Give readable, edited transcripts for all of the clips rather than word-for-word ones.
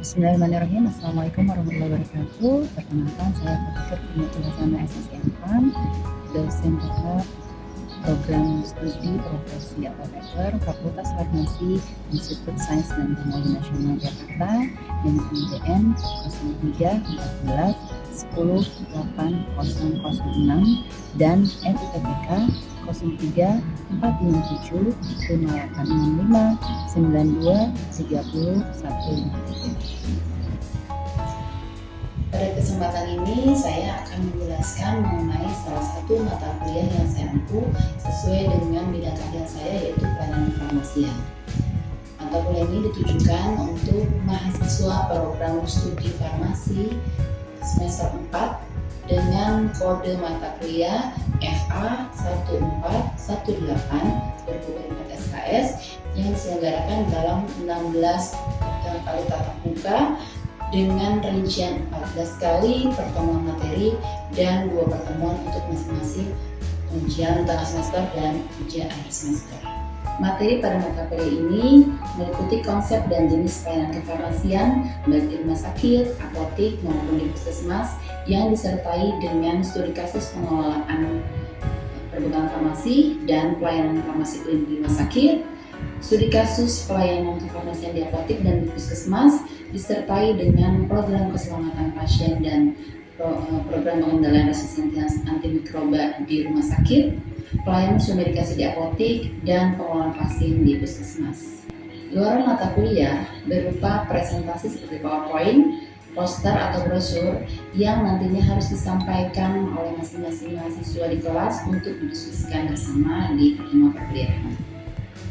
Bismillahirrahmanirrahim. Assalamualaikum warahmatullahi wabarakatuh. Perkenalkan, saya Fatikar Kurniatul SSM, dosen tetap program studi profesi apoteker Fakultas Farmasi Institut Sains dan Teknologi Nasional Jakarta dengan IDN 0314 10 8006 dan NIPTK 03 457 5865 92 30 153. Pada kesempatan ini saya akan menjelaskan mengenai salah satu mata kuliah yang saya ampu sesuai dengan bidang kajian saya, yaitu pelayanan kefarmasian. Mata kuliah ini ditujukan untuk mahasiswa program studi farmasi semester 4 dengan kode mata kuliah FA 1418 SKS yang diselenggarakan dalam 16 kali tatap muka dengan rincian 14 kali pertemuan materi dan 2 pertemuan untuk masing-masing ujian tengah semester dan ujian akhir semester. Materi pada mata kuliah ini meliputi konsep dan jenis pelayanan kefarmasian baik di rumah sakit, apotek maupun di puskesmas yang disertai dengan studi kasus pengelolaan perkebunan farmasi dan pelayanan farmasi klinik di rumah sakit, studi kasus pelayanan kefarmasian di apotek dan di puskesmas disertai dengan program keselamatan pasien dan program pengendalian resistensi antimikroba di rumah sakit, pelayanan sumedikasi di apotek, dan pengelolaan vaksin di puskesmas. Luaran mata kuliah berupa presentasi seperti PowerPoint, poster atau brosur yang nantinya harus disampaikan oleh masing-masing mahasiswa di kelas untuk didiskusikan bersama di pertemuan perkuliahan.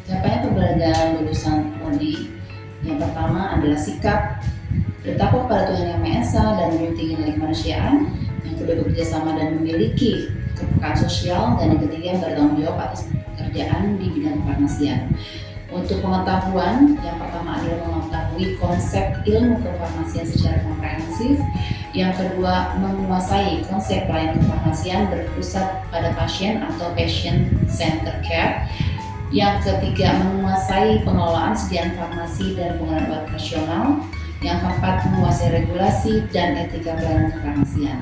Capaian pembelajaran lulusan prodi yang pertama adalah sikap bertakwa pada Tuhan Yang Maha Esa dan memiliki nilai kemanusiaan. Yang kedua, bekerja sama dan memiliki kepekaan sosial. Dan yang ketiga, bertanggung jawab atas pekerjaan di bidang kefarmasian. Untuk pengetahuan, yang pertama adalah mengetahui konsep ilmu kefarmasian secara komprehensif. Yang kedua, menguasai konsep pelayanan kefarmasian berpusat pada pasien atau patient center care. Yang ketiga, menguasai pengelolaan sediaan farmasi dan penggunaan obat rasional. Yang keempat, menguasai regulasi dan etika pelayanan kefarmasian.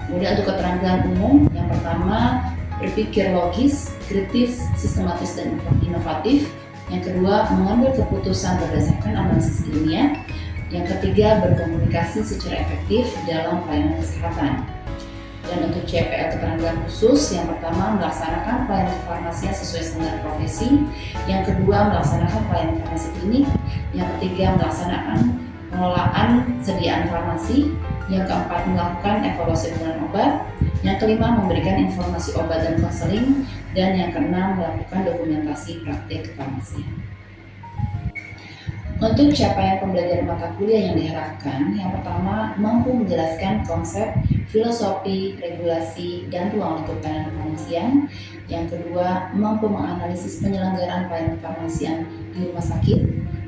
Kemudian untuk keterampilan umum, yang pertama, berpikir logis, kritis, sistematis, dan inovatif. Yang kedua, mengambil keputusan berdasarkan analisis ilmiah. Yang ketiga, berkomunikasi secara efektif dalam pelayanan kesehatan. Dan untuk CPL keterampilan khusus, yang pertama, melaksanakan pelayanan kefarmasian sesuai standar profesi. Yang kedua, melaksanakan pelayanan farmasi klinik. Yang ketiga, melaksanakan pengelolaan sediaan farmasi. Yang keempat, melakukan evaluasi penggunaan obat. Yang kelima, memberikan informasi obat dan konseling. Dan yang keenam, melakukan dokumentasi praktik kefarmasian. Untuk capaian pembelajaran mata kuliah yang diharapkan, yang pertama, mampu menjelaskan konsep, filosofi, regulasi, dan ruang lingkup pelayanan kefarmasian. Yang kedua, mampu menganalisis penyelenggaraan pelayanan kefarmasian di rumah sakit.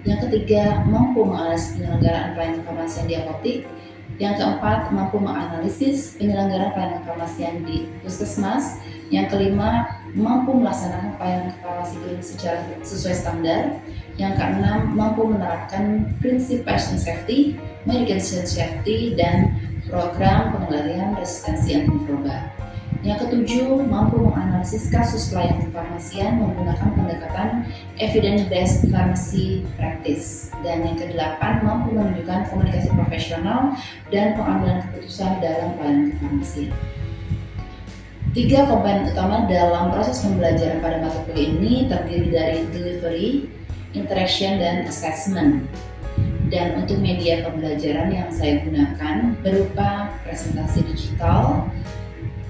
Yang ketiga, mampu menganalisis penyelenggaraan pelayanan kefarmasian di apotek. Yang keempat, mampu menganalisis penyelenggaraan pelayanan kefarmasian di puskesmas. Yang kelima, mampu melaksanakan pelayanan farmasi klinik secara sesuai standar. Yang keenam, mampu menerapkan prinsip patient safety, medication safety, dan program pengendalian resistensi antimikroba. Yang ketujuh, mampu menganalisis kasus pelayanan kefarmasian menggunakan pendekatan evidence-based pharmacy practice. Dan yang kedelapan, mampu menunjukkan komunikasi profesional dan pengambilan keputusan dalam pelayanan kefarmasian. 3 komponen utama dalam proses pembelajaran pada mata kuliah ini terdiri dari delivery, interaction, dan assessment. Dan untuk media pembelajaran yang saya gunakan berupa presentasi digital.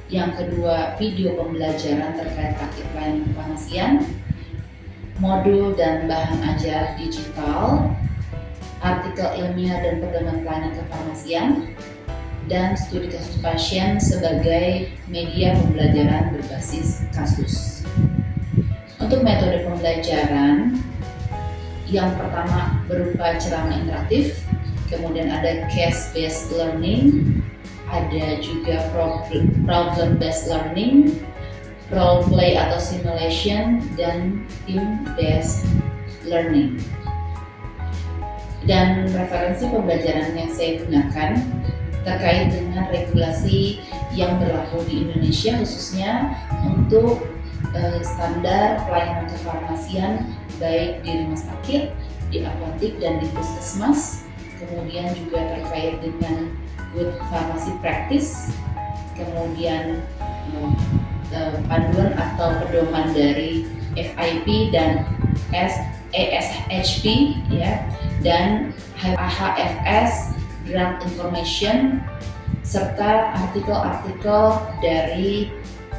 Yang kedua, video pembelajaran terkait praktik pelayanan kefarmasian, modul dan bahan ajar digital, artikel ilmiah dan pedoman pelayanan kefarmasian, dan studi kasus pasien sebagai media pembelajaran berbasis kasus. Untuk metode pembelajaran, yang pertama berupa ceramah interaktif, kemudian ada case-based learning, ada juga problem based learning, role play atau simulation, dan team based learning. Dan referensi pembelajaran yang saya gunakan terkait dengan regulasi yang berlaku di Indonesia, khususnya untuk standar pelayanan kefarmasian baik di rumah sakit, di apotek dan di puskesmas, kemudian juga terkait dengan good pharmacy practice, kemudian panduan atau pedoman dari FIP dan ASHP ya, dan HFS Drug Information, serta artikel-artikel dari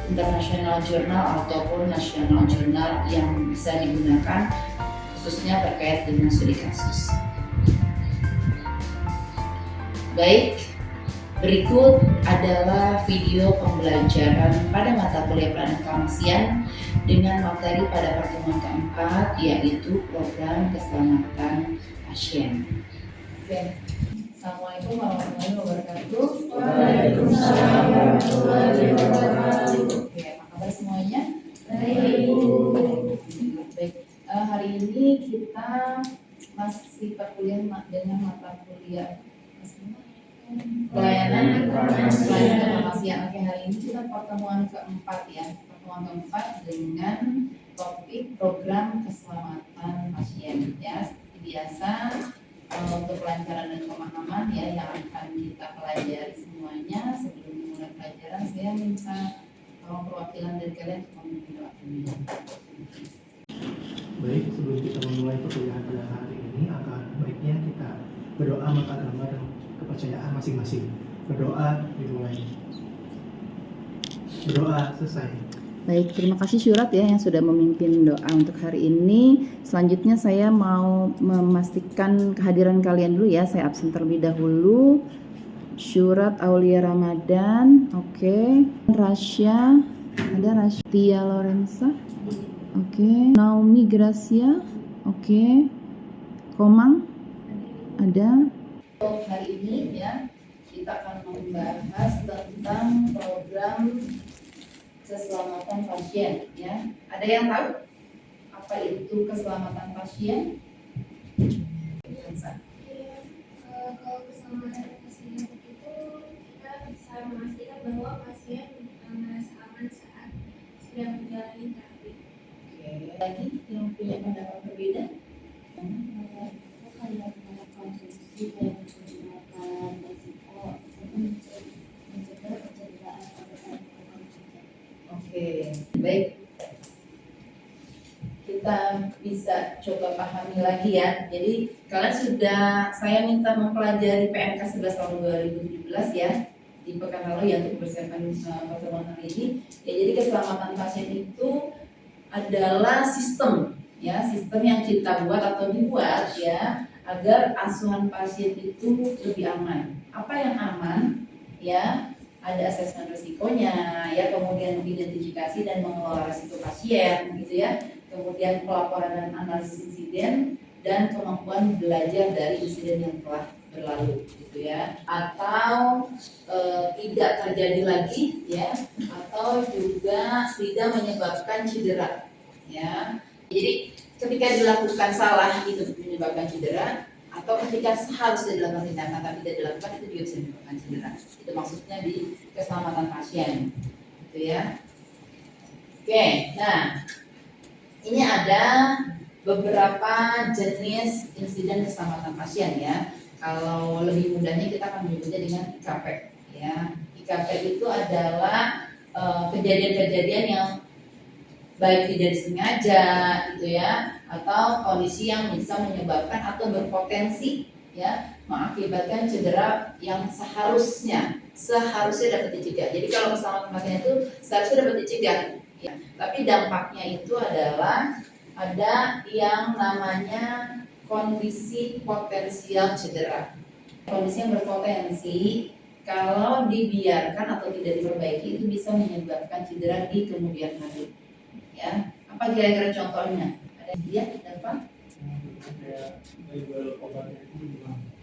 international journal ataupun national journal yang bisa digunakan khususnya terkait dengan studi kasus. Baik, berikut adalah video pembelajaran pada mata kuliah pelayanan kefarmasian dengan materi pada pertemuan keempat, yaitu program keselamatan pasien. Oke. Assalamualaikum warahmatullahi wabarakatuh. Waalaikumsalam warahmatullahi wabarakatuh. Oke, apa kabar semuanya? Baik. Baik, hari ini kita masih perkuliahan dengan mata kuliah pelayanan kefarmasian. Oke, hari ini kita pertemuan keempat ya, pertemuan keempat dengan topik program keselamatan pasien ya. Seperti biasa, untuk kelancaran dan pemahaman ya yang akan kita pelajari semuanya, sebelum memulai pelajaran saya minta tolong perwakilan dari kalian untuk memimpin doa dulu. Baik, sebelum kita memulai perkuliahan pada hari ini, akan baiknya kita berdoa mengangkat agama dan kepercayaan masing-masing. Berdoa dimulai. Berdoa selesai. Baik, terima kasih Syurat ya yang sudah memimpin doa untuk hari ini. Selanjutnya saya mau memastikan kehadiran kalian dulu ya. Saya absen terlebih dahulu. Syurat Aulia Ramadan, oke. Rasya, ada Rasya. Tia Lorenza, oke. Naomi Gracia, oke. Komang, ada. Untuk hari ini ya, kita akan membahas tentang program keselamatan pasien ya. Ada yang tahu apa itu keselamatan pasien? Kalau keselamatan pasien itu kita bisa memastikan bahwa pasien merasa aman saat sedang menjalani terapi. Oke, lagi yang punya pendapat berbeda? Konsumsi dan menggunakan resiko mencegah kecederaan pada saat bekerja. Oke, baik. Kita bisa coba pahami lagi ya. Jadi kalian sudah, saya minta mempelajari PMK 11 tahun 2017 ya di pekan lalu ya untuk persiapan pertemuan hari ini. Ya, jadi keselamatan pasien itu adalah sistem ya, sistem yang kita buat atau dibuat ya agar asuhan pasien itu lebih aman. Apa yang aman? Ya, ada asesmen risikonya, ya, kemudian identifikasi dan mengelola risiko pasien, gitu ya. Kemudian pelaporan dan analisis insiden dan kemampuan belajar dari insiden yang telah berlalu, gitu ya. Atau tidak terjadi lagi, ya, atau juga tidak menyebabkan cedera, ya. Jadi ketika dilakukan salah itu menyebabkan cedera, atau ketika seharusnya dilakukan tindakan tapi tidak dilakukan itu juga bisa menyebabkan cedera. Itu maksudnya di keselamatan pasien, gitu ya. Oke, nah ini ada beberapa jenis insiden keselamatan pasien ya. Kalau lebih mudahnya kita akan menyebutnya dengan IKP ya. IKP itu adalah kejadian-kejadian yang baik tidak disengaja gitu ya, atau kondisi yang bisa menyebabkan atau berpotensi ya mengakibatkan cedera yang seharusnya dapat dicegah. Jadi kalau keselamatan pasien itu seharusnya dapat dicegah ya. Tapi dampaknya itu adalah ada yang namanya kondisi potensial cedera. Kondisi yang berpotensi kalau dibiarkan atau tidak diperbaiki itu bisa menyebabkan cedera di kemudian hari. Ya, apa kira-kira contohnya? Ada dia apa?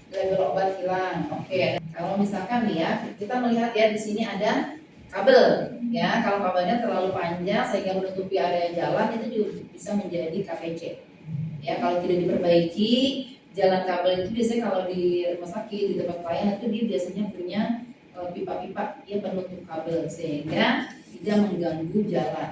Label obat hilang. Oke. Kalau misalkan nih ya, kita melihat ya di sini ada kabel. Ya, kalau kabelnya terlalu panjang sehingga menutupi area jalan itu juga bisa menjadi KPC. Ya, kalau tidak diperbaiki jalan kabel itu biasanya kalau di rumah sakit di tempat pelayanan itu dia biasanya punya pipa-pipa ya penutup kabel sehingga tidak mengganggu jalan.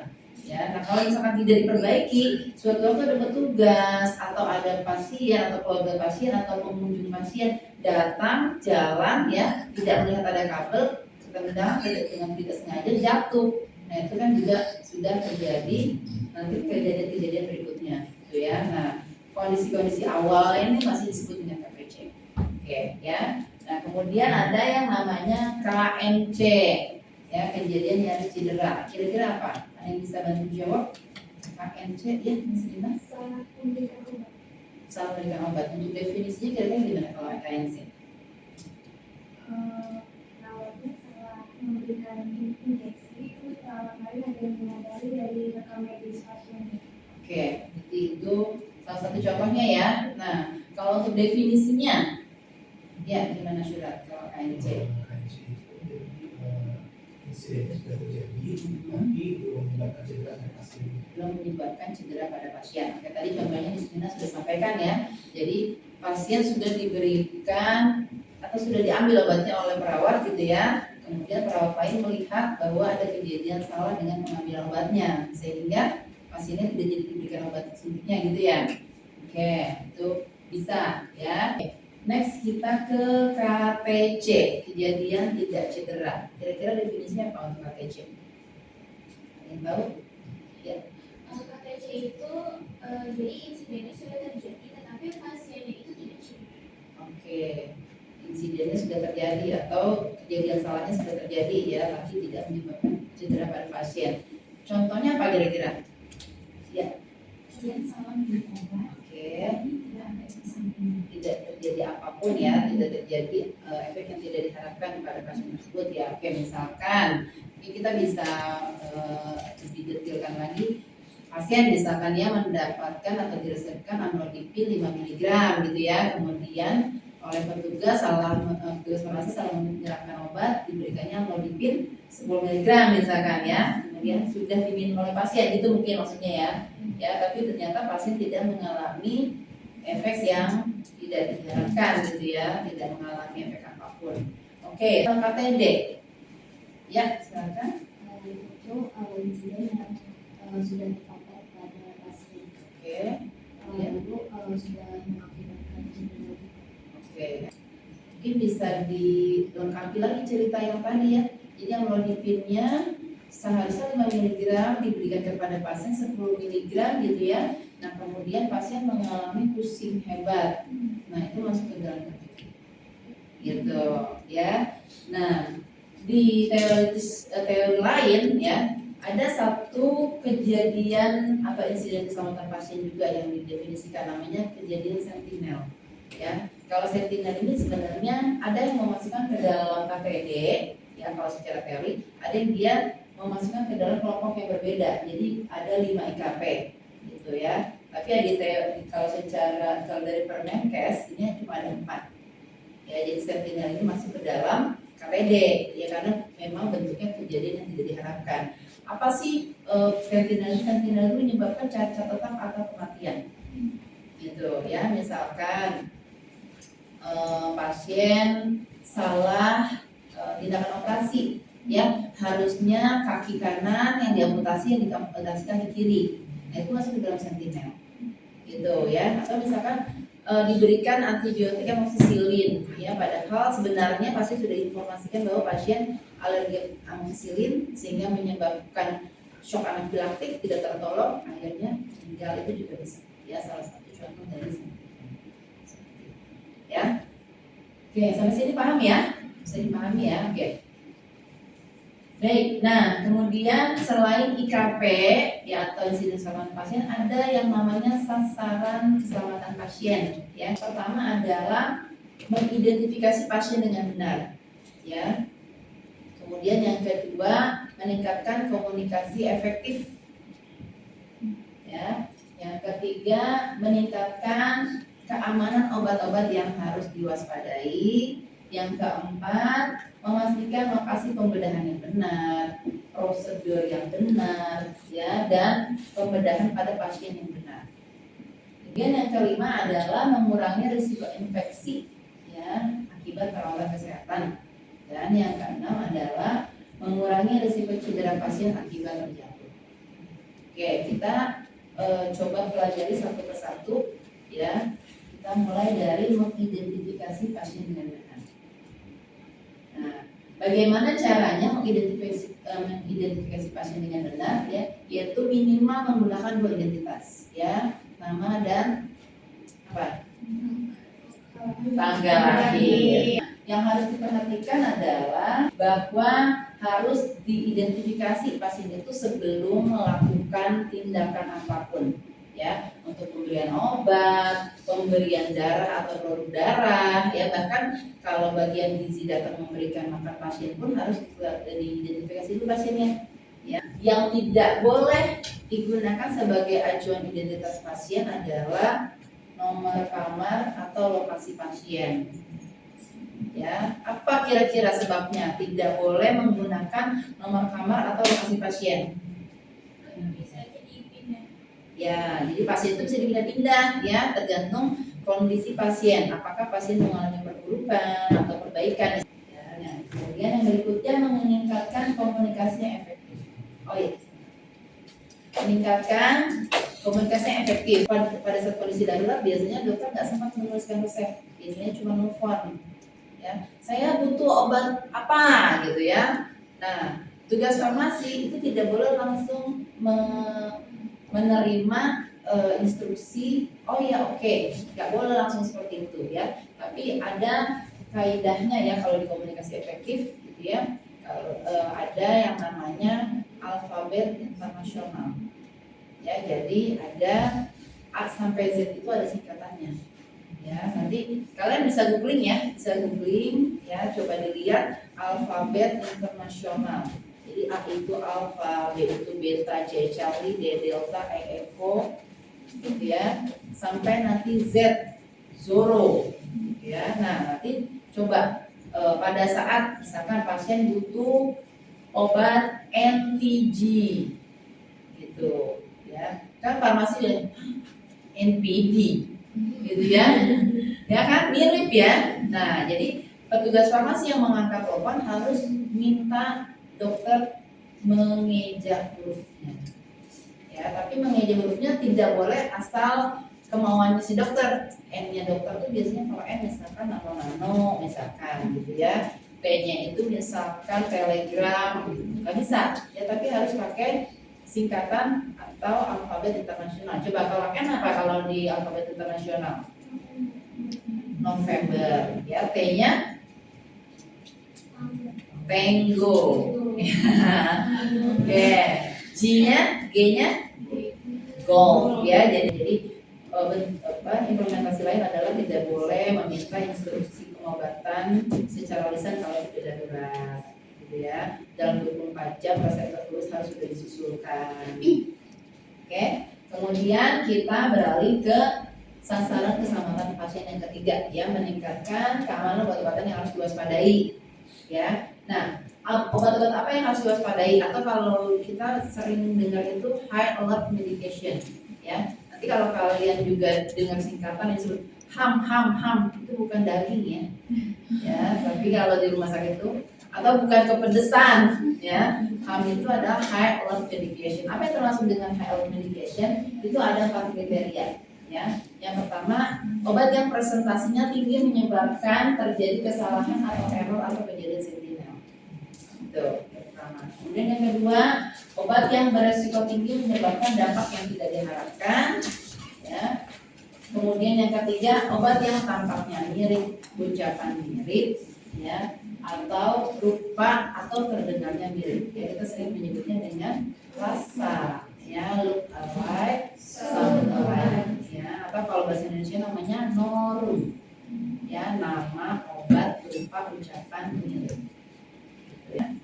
Ya, nah kalau misalkan tidak diperbaiki, suatu waktu ada petugas atau ada pasien atau keluarga pasien atau pengunjung pasien datang jalan ya tidak melihat ada kabel, sedang dengan tidak sengaja jatuh. Nah itu kan juga sudah terjadi nanti kejadian-kejadian berikutnya, gitu ya. Nah kondisi-kondisi awal ini masih disebut dengan KPC. Oke ya. Nah kemudian ada yang namanya KMC. Ya, kejadian nyaris cedera. Kira-kira apa? Ada yang bisa bantu jawab? KMC, ya, Miss Dina? Salah memberikan obat. Salah memberikan obat. Untuk definisinya kira-kira gimana kalau KMC? Perawatnya salah memberikan injeksi, terus perawat lain ada yang menyadari dari rekam medis pasien. Oke, jadi itu salah satu contohnya ya. Nah, kalau untuk definisinya, ya gimana Syurat kalau KMC? Insiden sudah terjadi, tapi belum menyebabkan cedera pada pasien. Belum menyebabkan cedera pada pasien. Oke, tadi contohnya Miss Dina sudah sampaikan ya. Jadi pasien sudah diberikan atau sudah diambil obatnya oleh perawat gitu ya. Kemudian perawat lain melihat bahwa ada kejadian salah dengan pengambilan obatnya sehingga pasiennya tidak jadi diberikan obat suntiknya gitu ya. Oke, itu bisa ya. Next kita ke KTC, kejadian tidak cedera. Kira-kira definisinya apa untuk KTC? Ada yang tahu? Ya. KTC itu jadi insidennya sudah terjadi, tetapi pasiennya itu tidak cedera. Oke, insidennya sudah terjadi atau kejadian salahnya sudah terjadi ya, tapi tidak menyebabkan cedera pada pasien. Contohnya apa kira-kira? Ya. Pasien salah minum obat. Oke. Tidak ada efek samping. Tidak terjadi apapun ya, tidak terjadi efek yang tidak diharapkan pada pasien tersebut ya. Oke, misalkan ini kita bisa lebih detailkan lagi. Pasien misalkan ya mendapatkan atau diresepkan amlodipin 5 mg gitu ya, kemudian oleh petugas petugas farmasi salah menyerahkan obat, diberikannya amlodipin 10 mg misalkan ya, kemudian sudah diminum oleh pasien, itu mungkin maksudnya ya, tapi ternyata pasien tidak mengalami efek yang tidak diharapkan gitu ya, tidak mengalami efek apapun. Oke, KTD ya silakan. Itu insiden yang sudah terpapar pada pasien. Oke. Lalu sudah mengakibatkan cedera. Oke. Mungkin bisa dilengkapi lagi cerita yang tadi ya. Jadi amlodipinnya seharusnya 5 mg diberikan kepada pasien 10 mg gitu ya. Nah kemudian pasien mengalami pusing hebat. Nah itu masuk ke dalam KTD. Gitu ya. Nah di teori lain ya ada satu kejadian atau insiden keselamatan pasien juga yang didefinisikan namanya kejadian sentinel ya. Kalau sentinel ini sebenarnya ada yang memasukkan ke dalam KTD ya kalau secara teori, ada yang dia memasukkan ke dalam kelompok yang berbeda. Jadi ada 5 IKP gitu ya. Tapi ya di teori kalau dari Permenkes ini cuma ada 4. Ya jadi sentinel ini masuk ke dalam KTD ya karena memang bentuknya kejadian yang tidak diharapkan. Apa sih sentinel itu menyebabkan cacat tetap atau kematian gitu ya. Misalkan pasien salah tindakan operasi ya, harusnya kaki kanan yang diamputasi yang diamputasikan di kiri. Nah itu masuk ke dalam sentinel gitu ya. Atau misalkan diberikan antibiotik amoxicillin ya, padahal sebenarnya pasti sudah diinformasikan bahwa pasien alergi amoxicillin sehingga menyebabkan shock anafilaktik tidak tertolong, akhirnya meninggal. Itu juga bisa ya, salah satu contoh dari ya. Oke, sampai sini paham ya? Bisa dipahami ya? Oke. Baik, nah kemudian selain IKP ya atau insiden keselamatan pasien, ada yang namanya sasaran keselamatan pasien. Ya, pertama adalah mengidentifikasi pasien dengan benar, ya. Kemudian yang kedua meningkatkan komunikasi efektif, ya. Yang ketiga meningkatkan keamanan obat-obat yang harus diwaspadai. Yang keempat, memastikan lokasi pembedahan yang benar, prosedur yang benar, ya, dan pembedahan pada pasien yang benar. Kemudian yang kelima adalah mengurangi risiko infeksi ya akibat perawatan kesehatan. Dan yang keenam adalah mengurangi risiko cedera pasien akibat terjatuh. Oke, kita coba pelajari satu persatu ya. Kita mulai dari mengidentifikasi pasien dengan benar. Nah, bagaimana caranya mengidentifikasi pasien dengan benar ya? Yaitu minimal menggunakan 2 identitas ya, nama dan apa? Tanggal lahir. Yang harus diperhatikan adalah bahwa harus diidentifikasi pasien itu sebelum melakukan tindakan apapun ya, untuk pemberian obat, pemberian darah atau produk darah ya, bahkan kalau bagian gizi datang memberikan makan pasien pun harus diidentifikasi dulu pasiennya ya. Yang tidak boleh digunakan sebagai acuan identitas pasien adalah nomor kamar atau lokasi pasien ya. Apa kira-kira sebabnya tidak boleh menggunakan nomor kamar atau lokasi pasien? Bisa jadi pindah. Ya, jadi pasien itu bisa dipindah-pindah ya, tergantung kondisi pasien. Apakah pasien mengalami perburukan atau perbaikan? Ya, nah, kemudian yang berikutnya meningkatkan komunikasi yang efektif. Oh iya, meningkatkan komunikasi yang efektif. Pada saat kondisi darurat biasanya dokter nggak sempat menuliskan resep, biasanya cuma nelfon. Ya, saya butuh obat apa gitu ya. Nah, tugas farmasi itu tidak boleh langsung menerima instruksi. Oh ya oke, nggak boleh langsung seperti itu ya. Tapi ada kaidahnya ya kalau di komunikasi efektif gitu ya. Kalau ada yang namanya alfabet internasional. Ya, jadi ada A sampai Z itu ada singkatannya. Ya, nanti kalian bisa googling ya, coba dilihat alfabet internasional. Jadi A itu alfa, B itu beta, C Charlie, D delta, E echo, gitu ya, sampai nanti Z Zoro, gitu ya. Nah nanti coba pada saat misalkan pasien butuh obat NTG, gitu ya, kan farmasi udah NPD. Gitu ya kan mirip ya. Nah jadi petugas farmasi yang mengangkat telepon harus minta dokter mengeja hurufnya ya, tapi mengeja hurufnya tidak boleh asal kemauannya si dokter. N-nya dokter tuh biasanya kalau N misalkan nano misalkan gitu ya, P-nya itu misalkan telegram gitu. Nggak bisa ya, tapi harus pakai singkatan atau alfabet internasional. Coba kalau N apa kalau di alfabet internasional? November ya. T-nya Tango. Oke. G-nya Golf ya. Jadi implementasi lain adalah tidak boleh meminta instruksi pengobatan secara lisan kalau tidak darurat. Ya, dalam 24 jam resep tertulis harus sudah disusulkan. Oke, kemudian kita beralih ke sasaran keselamatan pasien yang ketiga ya, meningkatkan keamanan obat-obatan yang harus diwaspadai ya. Nah, obat-obat apa yang harus diwaspadai, atau kalau kita sering dengar itu high alert medication ya. Nanti kalau kalian juga dengar singkatan yang disebut HAM itu bukan daging ya, tapi kalau di rumah sakit itu, atau bukan kepedesan ya. HAM itu adalah high alert medication. Apa yang termasuk dengan high alert medication? Itu ada 4 kriteria ya. Yang pertama, obat yang presentasinya tinggi menyebabkan terjadi kesalahan atau error atau kejadian sentinel. Itu yang pertama. Kemudian yang kedua, obat yang beresiko tinggi menyebabkan dampak yang tidak diharapkan ya. Kemudian yang ketiga, obat yang tampaknya mirip, ucapan mirip ya, atau rupa atau terdengarnya mirip ya, kita sering menyebutnya dengan rasa ya, look alike, sound alike ya, atau kalau bahasa Indonesia namanya norum ya, nama obat berupa ucapan mirip ya.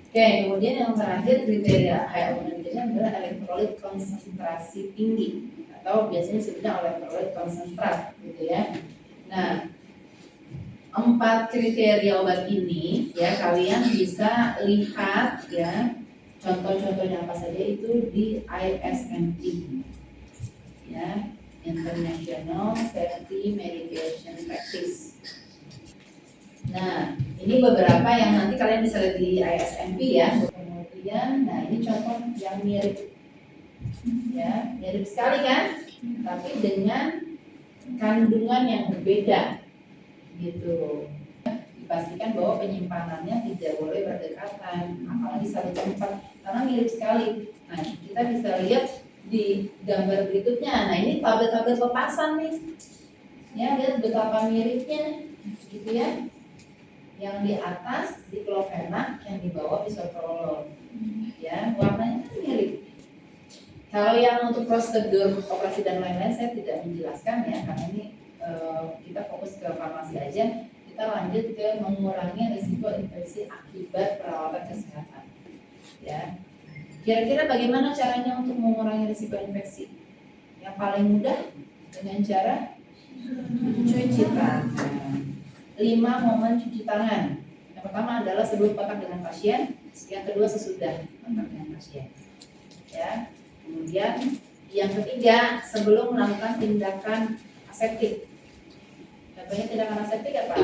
Oke, kemudian yang terakhir kriteria high alert medication adalah elektrolit konsentrasi tinggi atau biasanya disebutnya elektrolit konsentrat gitu ya. Nah, 4 kriteria obat ini ya kalian bisa lihat ya, contoh-contohnya apa saja itu di ISMT ya. International Safety Medication Practice. Nah, ini beberapa yang nanti kalian bisa lihat di ISMP ya. Kemudian, nah ini contoh yang mirip, ya, mirip sekali kan? Tapi dengan kandungan yang berbeda, gitu. Dipastikan bahwa penyimpanannya tidak boleh berdekatan, apalagi satu tempat, karena mirip sekali. Nah, kita bisa lihat di gambar berikutnya. Nah, ini tablet-tablet lepasan nih. Ya, lihat betapa miripnya, gitu ya. Yang di atas diklofenak, yang di bawah bisoprolol. Ya, warnanya kan mirip. Kalau yang untuk prosedur operasi dan lain-lain saya tidak menjelaskan ya, karena ini kita fokus ke farmasi aja. Kita lanjut ke mengurangi risiko infeksi akibat perawatan kesehatan. Ya, kira-kira bagaimana caranya untuk mengurangi risiko infeksi? Yang paling mudah dengan cara cuci tangan. 5 momen cuci tangan. Yang pertama adalah sebelum kontak dengan pasien, yang kedua sesudah kontak dengan pasien. Ya. Kemudian yang ketiga sebelum melakukan tindakan aseptik. Contohnya tindakan aseptik apa?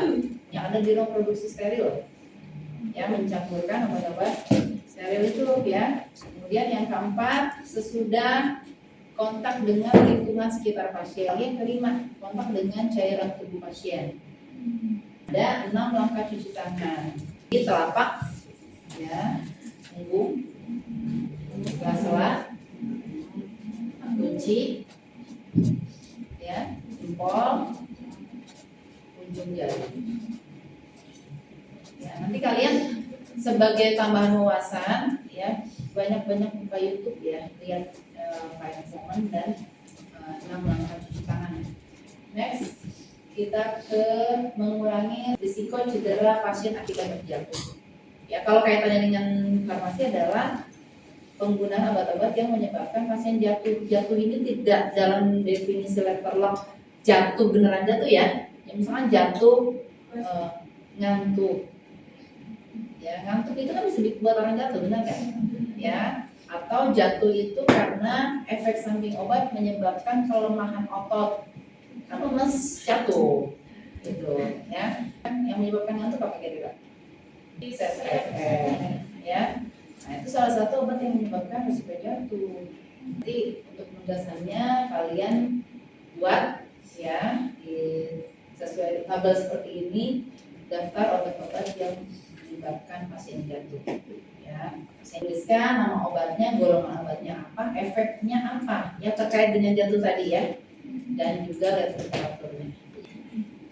Yang ada di ruang produksi steril. Ya, mencampurkan obat-obat steril itu ya. Kemudian yang keempat sesudah kontak dengan lingkungan sekitar pasien. Yang kelima kontak dengan cairan tubuh pasien. Ada 6 langkah cuci tangan. Di telapak, ya, punggung, sela-sela, kunci, ya, jempol, ujung jari. Ya, nanti kalian sebagai tambahan wawasan, ya, banyak-banyak buka YouTube ya, lihat Fine Moment dan 6 langkah cuci tangan. Next, kita ke mengurangi risiko cedera pasien akibat terjatuh. Ya, kalau kaitannya dengan farmasi adalah penggunaan obat-obat yang menyebabkan pasien jatuh. Jatuh ini tidak dalam definisi letterlock jatuh beneran jatuh ya. Yang misalkan jatuh ngantuk. Ya, ngantuk itu kan bisa buat orang jatuh, benar kan? Ya, atau jatuh itu karena efek samping obat menyebabkan kelemahan otot. Kamu lemes jatuh, gitu ya. Yang menyebabkan ngantuk apa kira-kira? Ya. Nah, itu salah satu obat yang menyebabkan risiko jatuh. Nanti untuk penugasannya kalian buat ya sesuai tabel seperti ini, daftar obat-obat yang menyebabkan pasien jatuh. Ya, saya tuliskan nama obatnya, golongan obatnya apa, efeknya apa, ya terkait dengan jatuh tadi ya. Dan juga literaturnya.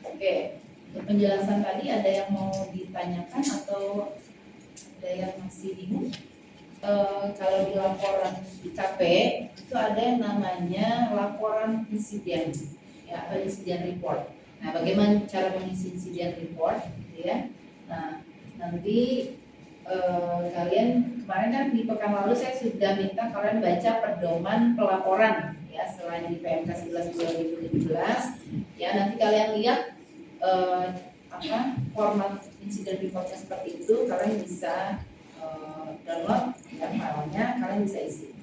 Oke, untuk penjelasan tadi ada yang mau ditanyakan atau ada yang masih bingung? Kalau di laporan IKP itu ada yang namanya laporan insiden, ya, atau insiden report. Nah, bagaimana cara mengisi insiden report, ya? Nah, nanti kalian kemarin kan di pekan lalu saya sudah minta kalian baca pedoman pelaporan. Ya, selain di PMK 11 2017, ya nanti kalian lihat format insiden reportnya seperti itu, kalian bisa download ya filenya, kalian bisa isi.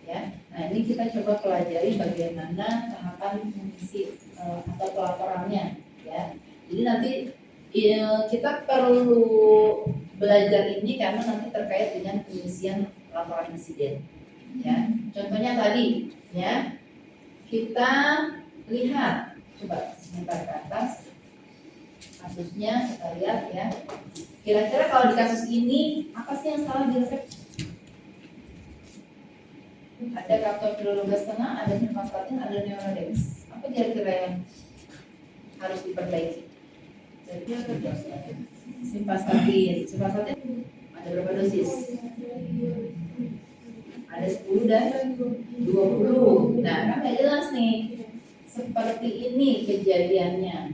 Ya, nah ini kita coba pelajari bagaimana tahapan mengisi atau pelaporannya. Ya, jadi nanti kita perlu belajar ini karena nanti terkait dengan pengisian laporan insiden. Ya, contohnya tadi. Ya, kita lihat, coba sebentar ke atas kasusnya, kita lihat ya. Kira-kira kalau di kasus ini apa sih yang salah di resep? Ada kaptopril 12,5, ada simvastatin, ada neurodex. Apa kira-kira yang harus diperbaiki? Jadi simvastatin ada berapa dosis? Ada 10 dan 20. Nah, kan nggak jelas nih. Seperti ini kejadiannya.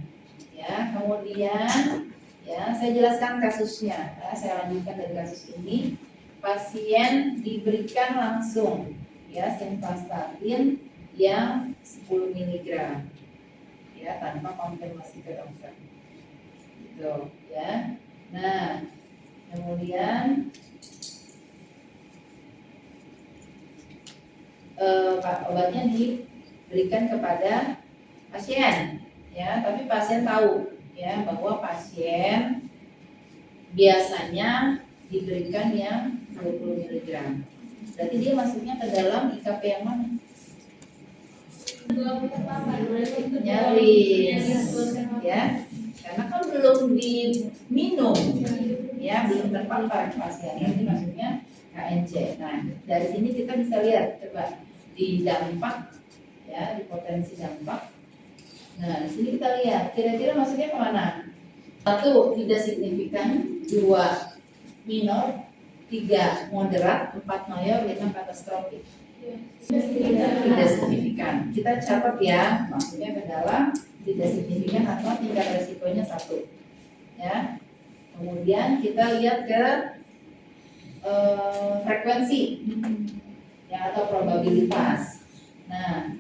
Ya, kemudian ya saya jelaskan kasusnya. Ya, saya lanjutkan dari kasus ini. Pasien diberikan langsung ya simvastatin yang 10 mg. Ya, tanpa konfirmasi ke dokter. Gitu, ya. Nah, kemudian obatnya berikan kepada pasien ya, tapi pasien tahu ya bahwa pasien biasanya diberikan yang 20 mg. Berarti dia masuknya ke dalam IKP yang mana? Nyaris ya, karena kan belum diminum ya, belum terpapar pasien, ini maksudnya KNC. Nah, dari sini kita bisa lihat coba di dampak ya, di potensi dampak. Nah, di sini kita lihat kira-kira masuknya kemana? 1 tidak signifikan, 2 minor, 3 moderat, 4 mayor, 5 katastrofik. Tidak signifikan. Kita catat ya, maksudnya ke dalam tidak signifikan atau tingkat resikonya 1. Ya. Kemudian kita lihat ke frekuensi ya, atau probabilitas. Nah,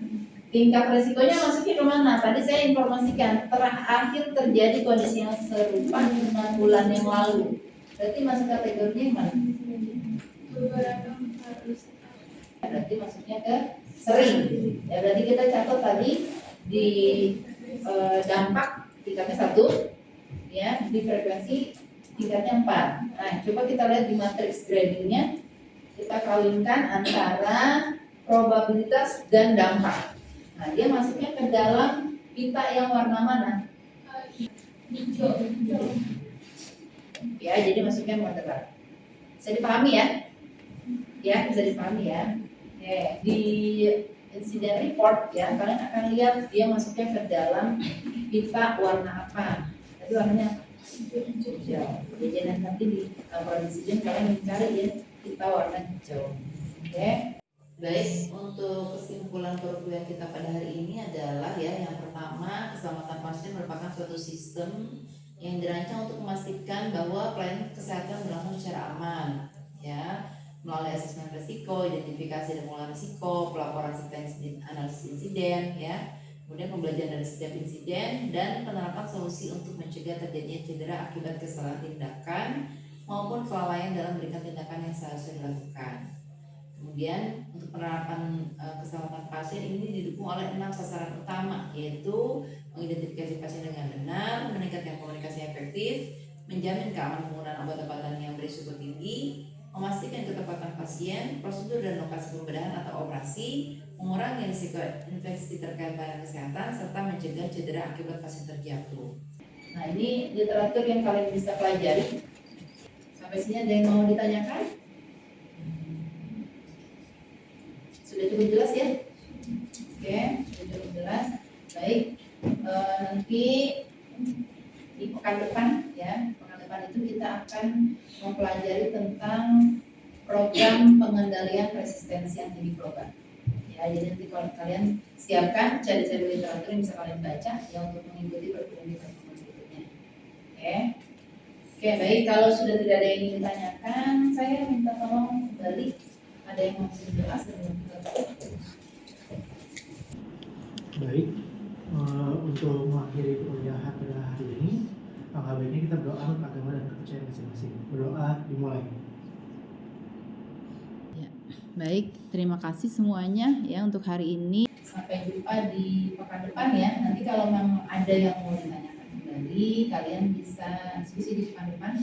tingkat resikonya masuknya kemana? Tadi saya informasikan terakhir terjadi kondisi yang serupa 6 bulan yang lalu. Berarti masuk kategorinya yang mana? Berarti masuknya ke sering. Ya, berarti kita catat tadi di dampak tingkatnya 1, ya, di frekuensi tingkatnya 4. Nah, coba kita lihat di matriks gradingnya, kita kawinkan antara probabilitas dan dampak. Nah, dia masuknya ke dalam pita yang warna mana? Hijau. Ya, jadi masuknya moderat. Bisa dipahami ya? Ya, bisa dipahami ya. Oke, di incident report ya, kalian akan lihat dia masuknya ke dalam pita warna apa. Tadi warnanya hijau. Jadi nanti di insiden kalian mencari ya pita warna hijau. Oke. Baik, untuk kesimpulan perkuliahan kita pada hari ini adalah ya, yang pertama, keselamatan pasien merupakan suatu sistem yang dirancang untuk memastikan bahwa pelayanan kesehatan berlangsung secara aman ya, melalui asesmen risiko, identifikasi dan pengelolaan risiko, pelaporan serta analisis insiden ya, kemudian pembelajaran dari setiap insiden, dan penerapan solusi untuk mencegah terjadinya cedera akibat kesalahan tindakan maupun kelalaian dalam memberikan tindakan yang seharusnya dilakukan. Kemudian untuk penerapan keselamatan pasien ini didukung oleh 6 sasaran utama, yaitu mengidentifikasi pasien dengan benar, meningkatkan komunikasi efektif, menjamin keamanan penggunaan obat-obatan yang berisiko tinggi, memastikan ketepatan pasien, prosedur dan lokasi pembedahan atau operasi, mengurangi risiko infeksi terkait pelayanan kesehatan, serta mencegah cedera akibat pasien terjatuh. Nah, ini literatur yang kalian bisa pelajari. Sampai sini ada yang mau ditanyakan? Sudah cukup jelas ya? Oke, sudah cukup jelas. Baik, nanti di pekan depan ya, pekan depan itu kita akan mempelajari tentang program pengendalian resistensi antimikroba. Ya, jadi nanti kalau kalian siapkan cari-cari literatur yang bisa kalian baca ya untuk mengikuti pertemuan kita berikutnya. Oke. Oke, baik, kalau sudah tidak ada yang ingin ditanyakan, saya minta tolong kembali. Ada yang mau jelas sebelum kita tutup? Baik, untuk mengakhiri perkuliahan pada hari ini, langkah baiknya kita berdoa untuk agama dan kepercayaan masing-masing. Berdoa dimulai. Ya, baik, terima kasih semuanya ya untuk hari ini. Sampai jumpa di pekan depan ya. Nanti kalau memang ada yang mau ditanyakan kembali, kalian bisa diskusi di pekan depan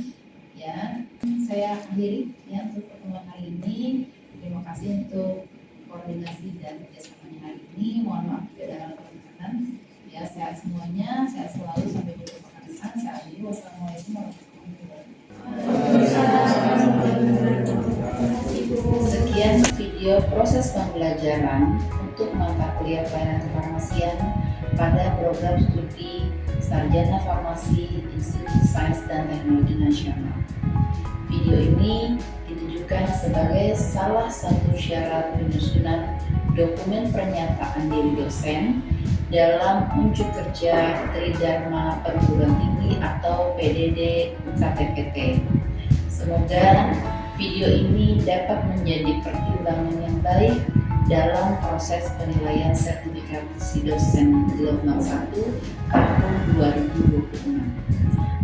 ya. Saya akhiri ya untuk pertemuan hari ini. Terima kasih untuk koordinasi dan kerjasamanya hari ini. Mohon maaf jika ada hal kelemahan. Ya, sehat semuanya, sehat selalu sampai jumpa pekan depan. Saya akhiri. Wassalamualaikum warahmatullahi wabarakatuh. Sekian video proses pembelajaran untuk mata kuliah pelayanan kefarmasian pada program studi Sarjana Farmasi Institut Sains dan Teknologi Nasional. Video ini ditujukan sebagai salah satu syarat penyusunan dokumen pernyataan diri dosen dalam unjuk kerja Tridharma Perguruan Tinggi atau PDD UKTPT. Semoga video ini dapat menjadi pertimbangan yang baik dalam proses penilaian sertifikasi dosen gelombang 1 tahun 2026.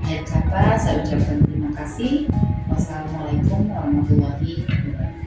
Akhir kata, saya ucapkan terima kasih. Wassalamualaikum warahmatullahi wabarakatuh.